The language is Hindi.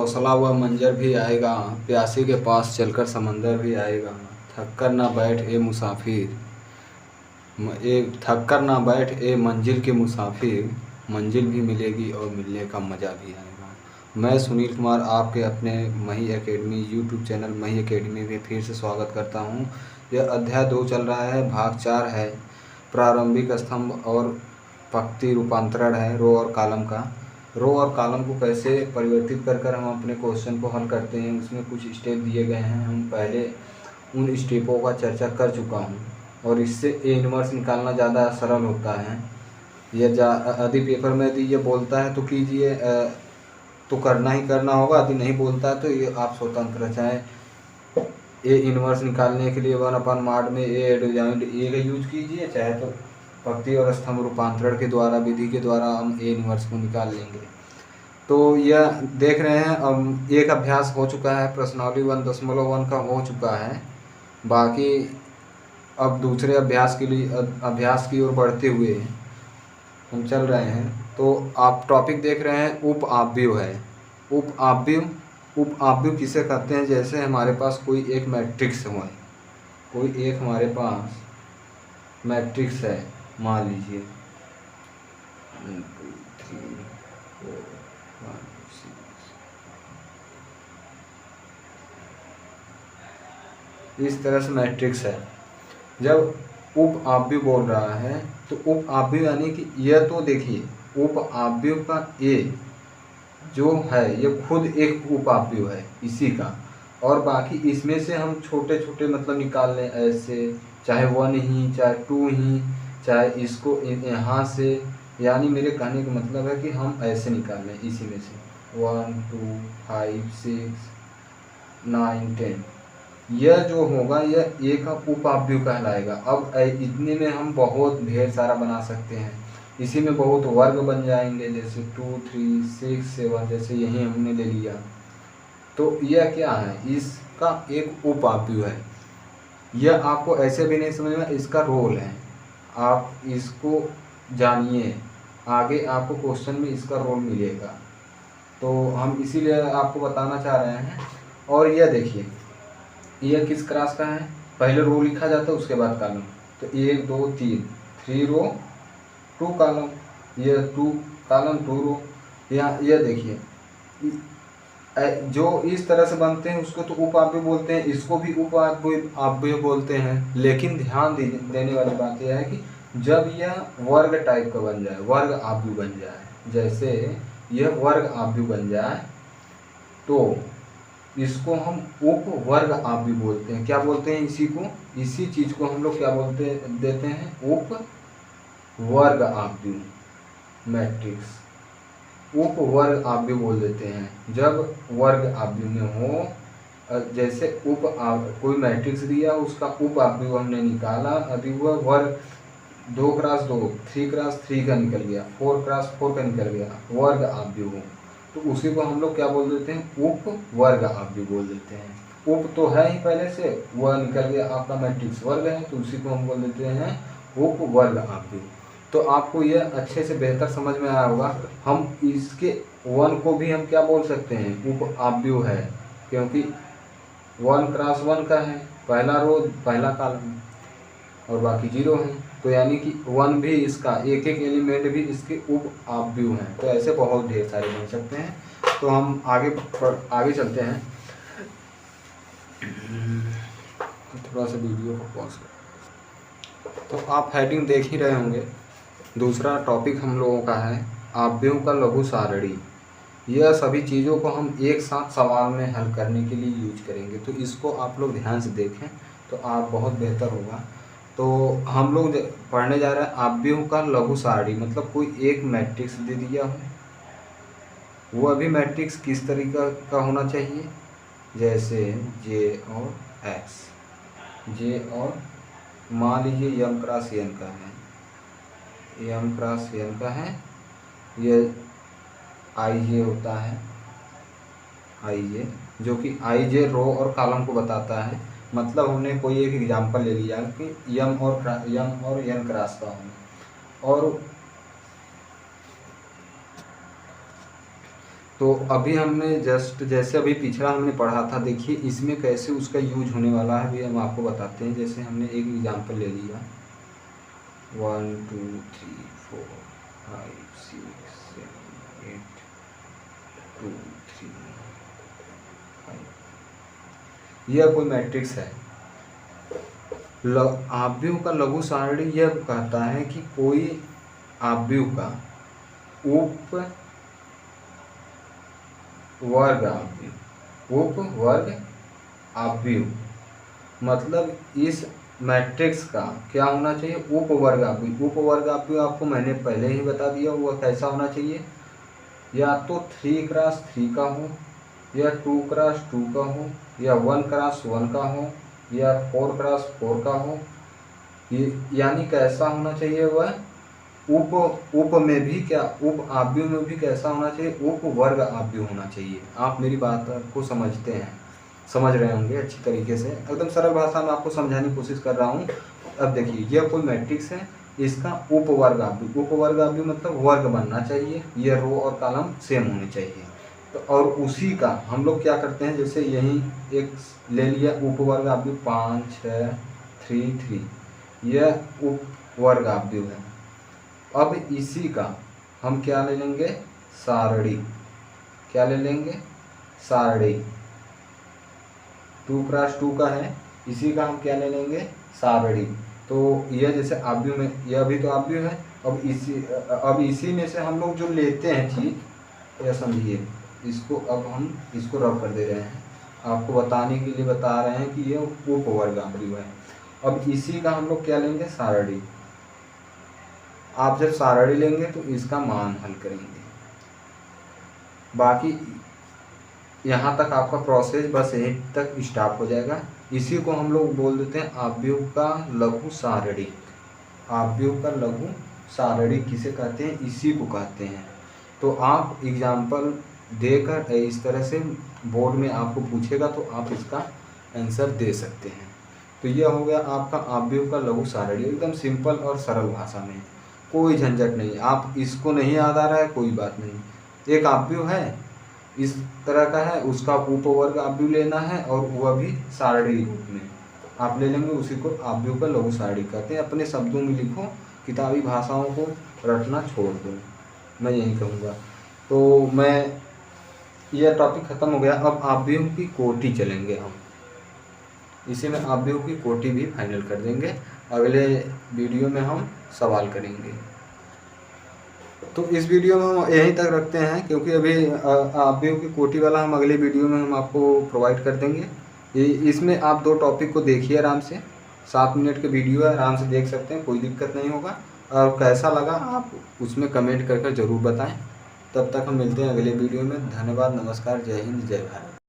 हौसला व मंजर भी आएगा, प्यासी के पास चलकर समंदर भी आएगा। थक कर ना बैठ ए मुसाफिर, थक कर ना बैठ ए मंजिल के मुसाफिर, मंजिल भी मिलेगी और मिलने का मज़ा भी आएगा। मैं सुनील कुमार आपके अपने मही एकेडमी यूट्यूब चैनल मही एकेडमी में फिर से स्वागत करता हूँ। यह अध्याय 2 चल रहा है, भाग 4 है, प्रारंभिक स्तंभ और पंक्ति रूपांतरण है, रो और कॉलम का। रो और कॉलम को कैसे परिवर्तित कर हम अपने क्वेश्चन को हल करते हैं, उसमें कुछ स्टेप दिए गए हैं। हम पहले उन स्टेपों का चर्चा कर चुका हूँ और इससे ए इनवर्स निकालना ज़्यादा सरल होता है। यह यदि पेपर में यदि ये बोलता है तो कीजिए, तो करना ही करना होगा। यदि नहीं बोलता है तो ये आप स्वतंत्र, चाहे ए इनवर्स निकालने के लिए 1/mod में ए एडजॉइंट ए का यूज कीजिए, चाहे तो पंक्ति और स्तंभ रूपांतरण के द्वारा विधि के द्वारा हम ए इनवर्स को निकाल लेंगे। तो यह देख रहे हैं, अब एक अभ्यास हो चुका है, प्रश्नावली 1.1 का हो चुका है। बाकी अब दूसरे अभ्यास के लिए अभ्यास की ओर बढ़ते हुए हम चल रहे हैं। तो आप टॉपिक देख रहे हैं, उप आव्यूह है। उप आव्यूह किसे कहते हैं? जैसे हमारे पास कोई एक मैट्रिक्स हो, कोई एक हमारे पास मैट्रिक्स है, मान लीजिए 1 2 3 4 5 6, इस तरह से मैट्रिक्स है। जब उप आव्यूह बोल रहा है तो उप आव्यूह यानी कि यह, तो देखिए उप आव्यूह का ए जो है ये खुद एक उप आव्यूह है इसी का, और बाकी इसमें से हम छोटे छोटे मतलब निकाल लें ऐसे, चाहे 1 ही, चाहे 2 ही, चाहे इसको यहाँ से, यानी मेरे कहने का मतलब है कि हम ऐसे निकाल लें इसी में से 1 2 5 6 9 10। यह जो होगा यह ए का उप आव्यूह कहलाएगा। अब इतने में हम बहुत ढेर सारा बना सकते हैं, इसी में बहुत वर्ग बन जाएंगे, जैसे 2 3 6 7, जैसे यही हमने ले लिया। तो यह क्या है? इसका एक उप आव्यूह है। यह आपको ऐसे भी नहीं समझ में, इसका रोल है, आप इसको जानिए, आगे आपको क्वेश्चन में इसका रोल मिलेगा। तो हम इसीलिए आपको बताना चाह रहे हैं। और यह देखिए, यह किस क्लास का है? पहले रो लिखा जाता है उसके बाद कॉलम। तो 1 2 3 रो 2 कॉलम, यह 2 कॉलम 2 रो। यह देखिए, जो इस तरह से बनते हैं उसको तो उप आव्यूह बोलते हैं, इसको भी उप आव्यूह बोलते हैं। लेकिन ध्यान देने वाली बात यह है कि जब यह वर्ग टाइप का बन जाए, वर्ग आव्यूह बन जाए, जैसे यह वर्ग आव्यूह बन जाए तो इसको हम उप वर्ग आव्यूह बोलते हैं। क्या बोलते हैं? इसी चीज को हम लोग क्या देते हैं? उप वर्ग आव्यूह, मैट्रिक्स उप वर्ग आव्यूह बोल देते हैं। जब वर्ग आव्यूह में हो, जैसे कोई मैट्रिक्स दिया, उसका उप आव्यूह हमने निकाला, अभी वह वर्ग 2x2 3x3 का निकल गया, 4x4 का निकल गया, वर्ग आव्यूह हो, तो उसी को हम लोग क्या बोल देते हैं? उप वर्ग आव्यूह बोल देते हैं। उप तो है ही पहले से, वह निकल गया आपका मैट्रिक्स वर्ग है, तो उसी को हम बोल देते हैं उप वर्ग आव्यूह। तो आपको यह अच्छे से बेहतर समझ में आया होगा। हम इसके 1 को भी हम क्या बोल सकते हैं? उप आव्यूह है, क्योंकि 1x1 का है, पहला रो पहला कॉलम और बाकी 0 है, तो यानी कि 1 भी इसका एक एक एलिमेंट भी इसके उप आव्यूह हैं। तो ऐसे बहुत ढेर सारे बन सकते हैं। तो हम आगे चलते हैं। थोड़ा सा वीडियो को पॉज कर। तो आप हेडिंग देख ही रहे होंगे। दूसरा टॉपिक हम लोगों का है आव्यूह का लघु सारणी। यह सभी चीज़ों को हम एक साथ सवाल में हल करने के लिए यूज करेंगे, तो इसको आप लोग ध्यान से देखें तो आप बहुत बेहतर होगा। तो हम लोग पढ़ने जा रहे हैं आव्यूह का लघु सारणी, मतलब कोई एक मैट्रिक्स दे दिया हो, वो अभी मैट्रिक्स किस तरीका का होना चाहिए? जैसे J और X, J और मान लीजिए M क्रॉस N का है, M क्रॉस N का है, ये IJ होता है, IJ जो कि IJ रो और कॉलम को बताता है। मतलब हमने कोई एक एग्जांपल ले लिया कि M और N क्रॉस का हो, और तो अभी हमने जस्ट जैसे अभी पिछड़ा हमने पढ़ा था, देखिए इसमें कैसे उसका यूज होने वाला है भी हम आपको बताते हैं। जैसे हमने एक एग्जांपल ले लिया 1 2 3 4 5 6 7 8 2 3 5। यह कोई मैट्रिक्स है। आव्यूह का लघु सारणी यह कहता है कि कोई आव्यूह का उप वर्ग आव्यूह, उप वर्ग आव्यूह मतलब इस मैट्रिक्स का क्या होना चाहिए, उपवर्ग आव्यूह। उपवर्ग आव्यूह आपको मैंने पहले ही बता दिया, वह कैसा होना चाहिए, या तो 3x3 का हो, या 2x2 का हो, या 1x1 का हो, या 4x4 का हो। यानी कैसा होना चाहिए वह उप में भी क्या, उप आव्यूह में भी कैसा होना चाहिए, उप वर्ग आव्यूह होना चाहिए। आप मेरी बात को समझते हैं, समझ रहे होंगे अच्छी तरीके से, एकदम सरल भाषा में आपको समझाने की कोशिश कर रहा हूँ। अब देखिए यह कोई मैट्रिक्स है, इसका उपवर्ग आव्यूह, उपवर्ग आव्यूह मतलब वर्ग बनना चाहिए, ये रो और कॉलम सेम होने चाहिए। तो और उसी का हम लोग क्या करते हैं, जैसे यही एक ले लिया उपवर्ग आव्यूह 5 6 3 3, यह उपवर्ग आव्यूह है। अब इसी का हम क्या ले लेंगे, सारणी। क्या ले लेंगे, सारणी। 2x2 का है, इसी का हम क्या ले लेंगे, सारणी। तो यह जैसे आव्यूह में, यह भी तो आव्यूह है। अब इसी में से हम लोग जो लेते हैं चीज, यह समझिए, इसको अब हम इसको रब कर दे रहे हैं, आपको बताने के लिए बता रहे हैं कि यह उपवर्ग आव्यूह है। अब इसी का हम लोग क्या लेंगे, सारणी। आप जब सारणी लेंगे तो इसका मान हल करेंगे। बाकी यहाँ तक आपका प्रोसेस बस यहीं तक स्टॉप हो जाएगा। इसी को हम लोग बोल देते हैं आव्यूह का लघु सारणी। आव्यूह का लघु सारणी किसे कहते हैं, इसी को कहते हैं। तो आप एग्जाम्पल देकर इस तरह से बोर्ड में आपको पूछेगा तो आप इसका आंसर दे सकते हैं। तो यह हो गया आपका आव्यूह का लघु सारणी, एकदम सिंपल और सरल भाषा में, कोई झंझट नहीं। आप इसको नहीं याद आ रहा है कोई बात नहीं, एक आव्यूह है इस तरह का है, उसका उपवर्ग आव्यूह लेना है और वह भी सारणी रूप में आप ले लेंगे, उसी को आव्यूह का लघु सारणी कहते हैं। अपने शब्दों में लिखो, किताबी भाषाओं को रटना छोड़ दो, मैं यही कहूँगा। तो मैं यह टॉपिक ख़त्म हो गया। अब आव्यूह की कोटि चलेंगे हम, इसी में आव्यूह की कोटि भी फाइनल कर देंगे। अगले वीडियो में हम सवाल करेंगे। तो इस वीडियो में हम यहीं तक रखते हैं, क्योंकि अभी आव्यूह की कोटि वाला हम अगले वीडियो में हम आपको प्रोवाइड कर देंगे। इसमें आप 2 टॉपिक को देखिए आराम से, 7 मिनट के वीडियो है, आराम से देख सकते हैं, कोई दिक्कत नहीं होगा। और कैसा लगा आप उसमें कमेंट कर ज़रूर बताएं। तब तक हम मिलते हैं अगले वीडियो में। धन्यवाद, नमस्कार, जय हिंद, जय भारत।